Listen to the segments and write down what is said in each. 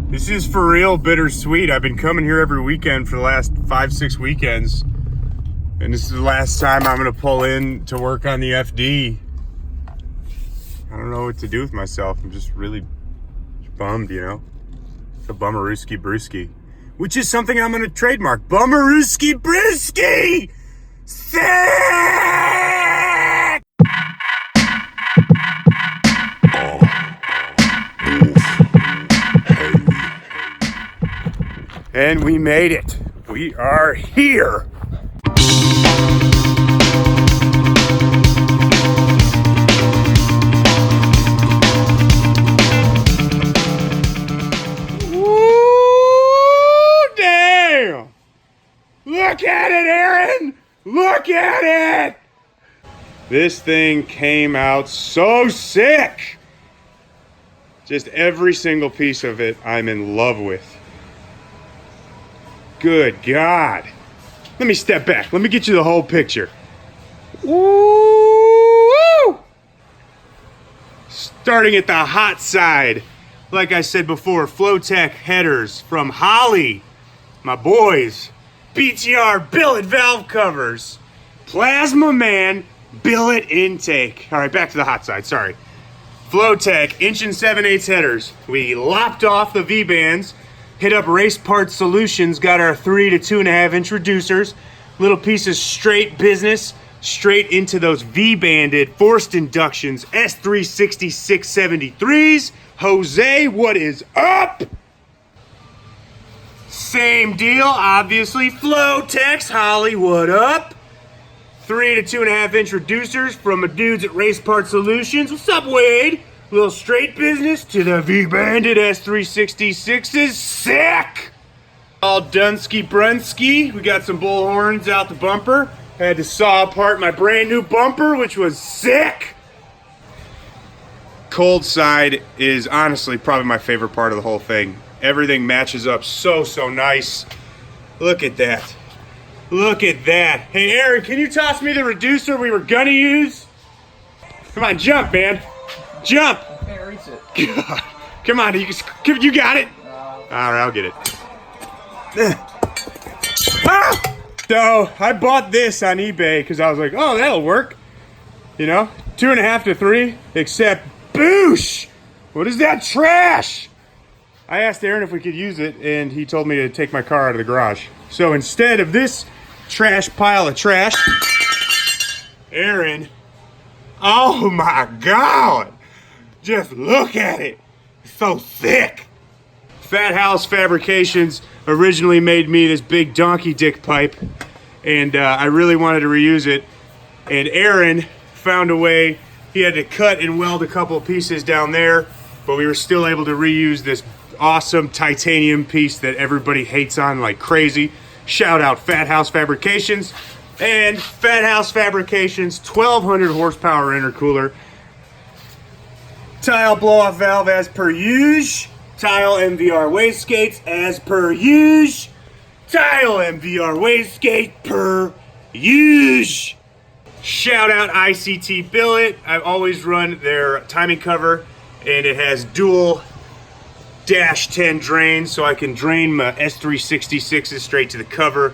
This is for real bittersweet. I've been coming here every weekend for the last 5-6 weekends. And this is the last time I'm gonna pull in to work on the FD. I don't know what to do with myself. I'm just really bummed, you know? The bummerooski brewski. Which is something I'm gonna trademark. Bummerooski brewski! Sick! And we made it. We are here. Woo, damn. Look at it, Aaron. Look at it. This thing came out so sick. Just every single piece of it I'm in love with. Good God. Let me step back. Let me get you the whole picture. Woo! Starting at the hot side. Like I said before, Flowtech headers from Holly. My boys. BTR billet valve covers. Plasma Man billet intake. All right, back to the hot side. Sorry. Flowtech 1 7/8 headers. We lopped off the V-bands. Hit up Race Parts Solutions, got our 3 to 2.5 inch reducers. Little piece of straight business, straight into those V-banded forced inductions, S360 673s. Jose, what is up? Same deal, obviously. Flowtech, Holly, what up? 3 to 2.5 inch reducers from my dudes at Race Parts Solutions. What's up, Wade? Little straight business to the V-banded S366s. Sick! All Dunsky Brunsky. We got some bull horns out the bumper. Had to saw apart my brand new bumper, which was sick. Cold side is honestly probably my favorite part of the whole thing. Everything matches up so nice. Look at that. Look at that. Hey, Aaron, can you toss me the reducer we were gonna use? Come on, jump, man. Jump! I can't reach it. God. Come on, you got it? All right, I'll get it. Ah! So, I bought this on eBay because I was like, oh, that'll work. You know, 2.5 to 3, except boosh! What is that trash? I asked Aaron if we could use it, and he told me to take my car out of the garage. So instead of this trash pile of trash, Aaron, oh my God! Just look at it. It's so thick. Fat House Fabrications originally made me this big donkey dick pipe, and I really wanted to reuse it. And Aaron found a way. He had to cut and weld a couple of pieces down there, but we were still able to reuse this awesome titanium piece that everybody hates on like crazy. Shout out Fat House Fabrications. And Fat House Fabrications 1200 horsepower intercooler. Tile blow-off valve as per usual. Tile MVR wastegates as per usual. Tile MVR wastegate per usual. Shout out ICT Billet. I've always run their timing cover, and it has dual -10 drains, so I can drain my S366s straight to the cover.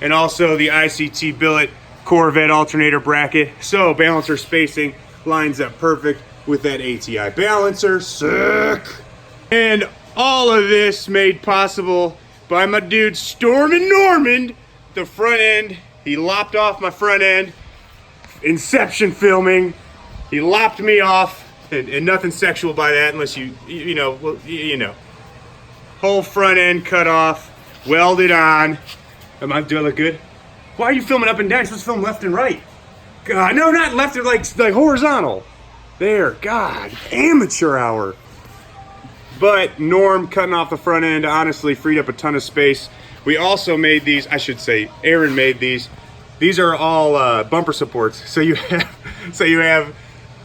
And also the ICT Billet Corvette alternator bracket. So balancer spacing lines up perfect with that ATI balancer. Sick! And all of this made possible by my dude Stormin' Normand. The front end, he lopped off my front end. Inception filming. He lopped me off, and nothing sexual by that unless you know. Whole front end cut off, welded on. Do I look good? Why are you filming up and down? You're supposed to film left and right. God, no, not left and like horizontal. There, God, amateur hour. But Norm cutting off the front end honestly freed up a ton of space. We also made these, I should say, Aaron made these. These are all bumper supports. So you have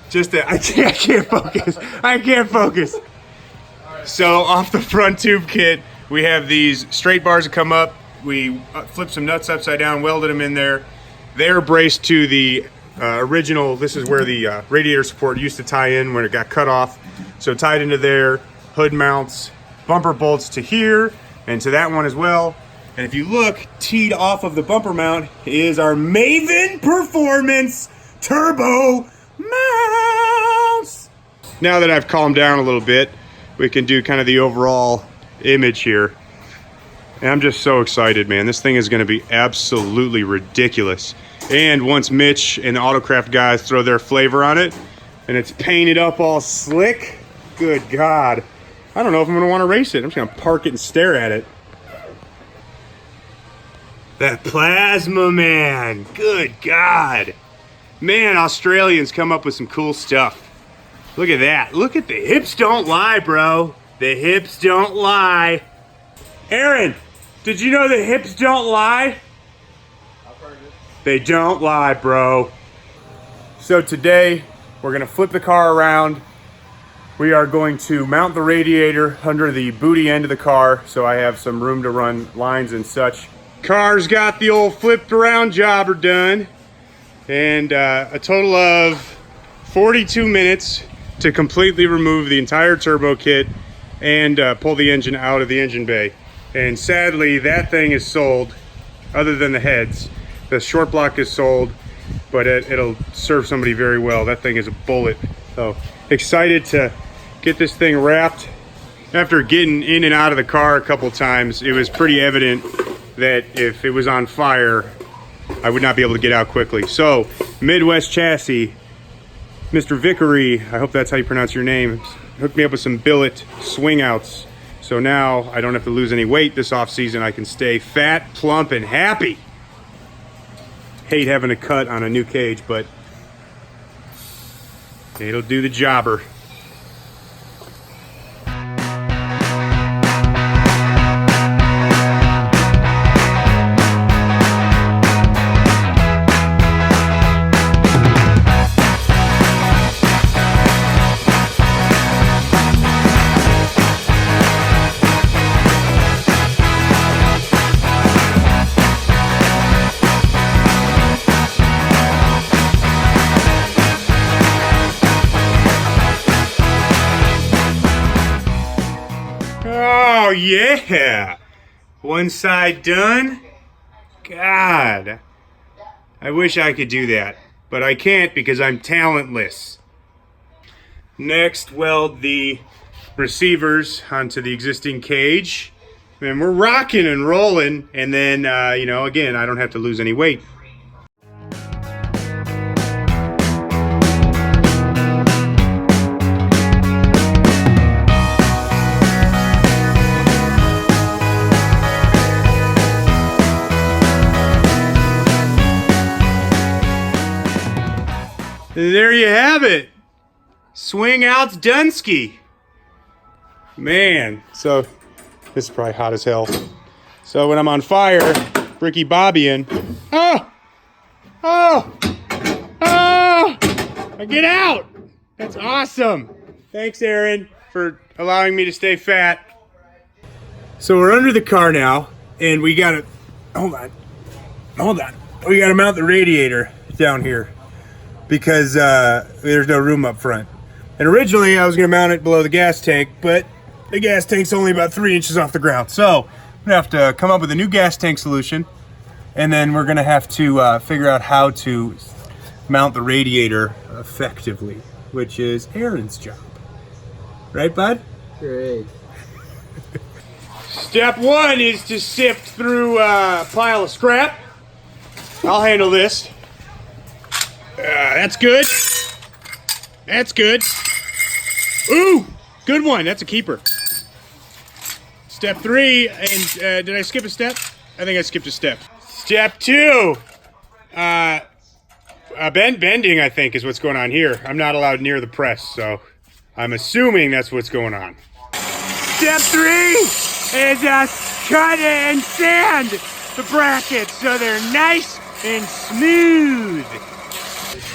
just a, I can't focus. I can't focus. So off the front tube kit, we have these straight bars that come up. We flipped some nuts upside down, welded them in there. They're braced to the original. This is where the radiator support used to tie in when it got cut off. So tied into there, hood mounts, bumper bolts to here and to that one as well. And if you look, teed off of the bumper mount is our Maven Performance Turbo mounts. Now that I've calmed down a little bit, we can do kind of the overall image here. And I'm just so excited, man. This thing is gonna be absolutely ridiculous. And once Mitch and the Autocraft guys throw their flavor on it, and it's painted up all slick, good God. I don't know if I'm gonna wanna race it. I'm just gonna park it and stare at it. That plasma, man, good God. Man, Australians come up with some cool stuff. Look at that, look at the hips don't lie, bro. The hips don't lie. Aaron, did you know the hips don't lie? I've heard it. They don't lie, bro. So today, we're gonna flip the car around. We are going to mount the radiator under the booty end of the car so I have some room to run lines and such. Car's got the old flipped around jobber done. And a total of 42 minutes to completely remove the entire turbo kit and pull the engine out of the engine bay. And sadly, that thing is sold, other than the heads. The short block is sold, but it'll serve somebody very well. That thing is a bullet. So excited to get this thing wrapped. After getting in and out of the car a couple times, it was pretty evident that if it was on fire, I would not be able to get out quickly. So, Midwest Chassis, Mr. Vickery, I hope that's how you pronounce your name, hooked me up with some billet swing outs. So now I don't have to lose any weight this off season. I can stay fat, plump, and happy. Hate having a cut on a new cage, but it'll do the jobber. Oh yeah, one side done. God, I wish I could do that, but I can't because I'm talentless. Next, weld the receivers onto the existing cage, and we're rocking and rolling. And then, you know, again, I don't have to lose any weight. There you have it. Swing out's Dunsky. Man, so this is probably hot as hell. So when I'm on fire, Ricky Bobbying. Oh! Get out! That's awesome. Thanks, Aaron, for allowing me to stay fat. So we're under the car now, and we gotta, hold on. We gotta mount the radiator down here, because there's no room up front. And originally I was gonna mount it below the gas tank, but the gas tank's only about 3 inches off the ground. So I'm gonna have to come up with a new gas tank solution, and then we're gonna have to figure out how to mount the radiator effectively, which is Aaron's job. Right, bud? Great. Step one is to sift through a pile of scrap. I'll handle this. That's good. That's good. Ooh, good one. That's a keeper. Step three, and did I skip a step? I think I skipped a step. Step two, bending, I think, is what's going on here. I'm not allowed near the press, so I'm assuming that's what's going on. Step three is cut and sand the brackets so they're nice and smooth.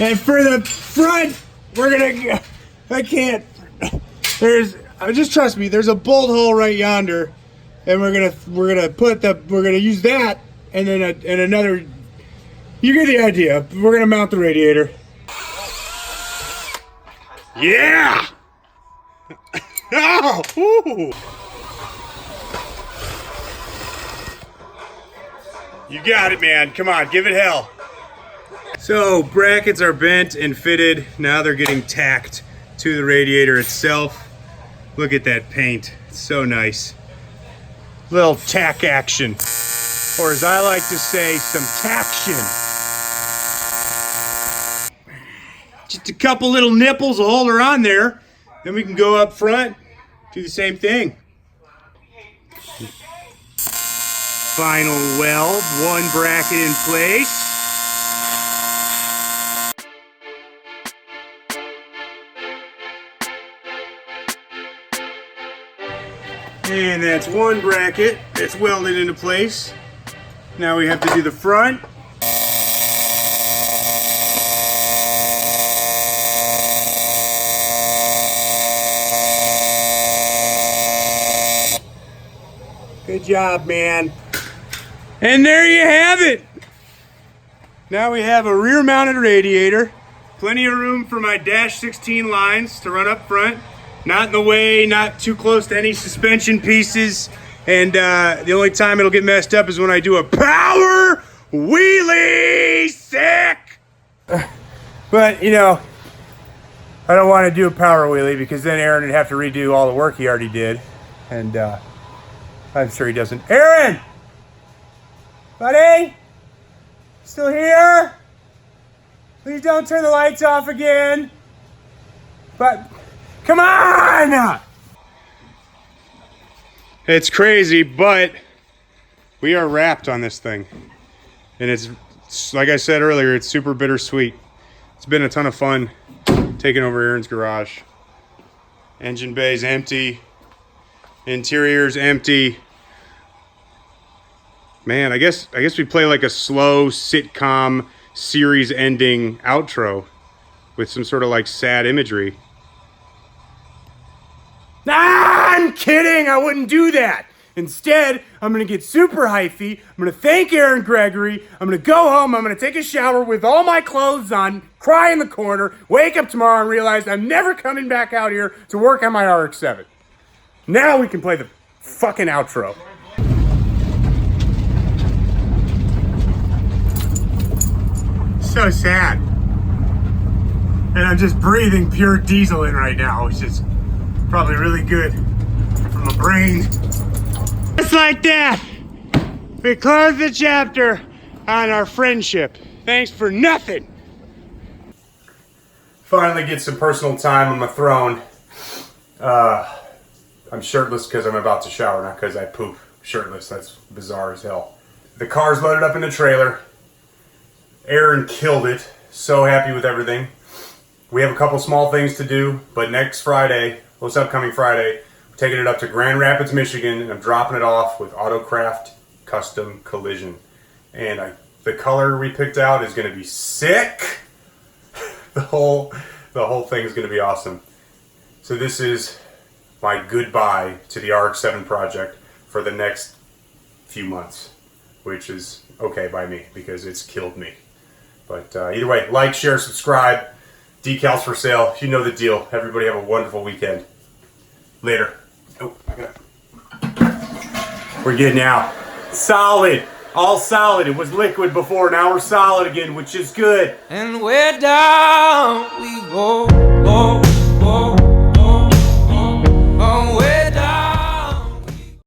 And for the front, we're gonna, I can't, just trust me, there's a bolt hole right yonder, and we're gonna use that, and then another, you get the idea. We're gonna mount the radiator. Yeah! Oh, ooh. You got it, man. Come on, give it hell. So brackets are bent and fitted. Now they're getting tacked to the radiator itself. Look at that paint. It's so nice. Little tack action. Or as I like to say, some taction. Just a couple little nipples will hold her on there. Then we can go up front, do the same thing. Final weld, one bracket in place. And that's one bracket that's welded into place. Now we have to do the front. Good job, man. And there you have it. Now we have a rear mounted radiator. Plenty of room for my dash 16 lines to run up front. Not in the way, not too close to any suspension pieces. And the only time it'll get messed up is when I do a power wheelie. Sick! But, you know, I don't want to do a power wheelie because then Aaron would have to redo all the work he already did. And I'm sure he doesn't. Aaron! Buddy? Still here? Please don't turn the lights off again. But, come on! It's crazy, but we are wrapped on this thing. And it's, like I said earlier, it's super bittersweet. It's been a ton of fun taking over Aaron's garage. Engine bay's empty. Interior's empty. Man, I guess we play like a slow sitcom series ending outro with some sort of like sad imagery. Ah, I'm kidding, I wouldn't do that. Instead, I'm gonna get super hyphy. I'm gonna thank Aaron Gregory. I'm gonna go home, I'm gonna take a shower with all my clothes on, cry in the corner, wake up tomorrow and realize I'm never coming back out here to work on my RX7. Now we can play the fucking outro. So sad. And I'm just breathing pure diesel in right now, which is probably really good for my brain. Just like that, we close the chapter on our friendship. Thanks for nothing. Finally get some personal time on my throne. I'm shirtless because I'm about to shower, not because I poop shirtless. That's bizarre as hell. The car's loaded up in the trailer. Aaron killed it. So happy with everything. We have a couple small things to do, but next Friday, well, this upcoming Friday, we're taking it up to Grand Rapids, Michigan, and I'm dropping it off with Autocraft Custom Collision. And the color we picked out is going to be sick. The whole thing is going to be awesome. So this is my goodbye to the RX7 project for the next few months, which is okay by me because it's killed me. But either way, like, share, subscribe. Decals for sale. You know the deal. Everybody have a wonderful weekend. Later. Oh, we're getting out. Solid. All solid. It was liquid before. Now we're solid again, which is good. And where down we go.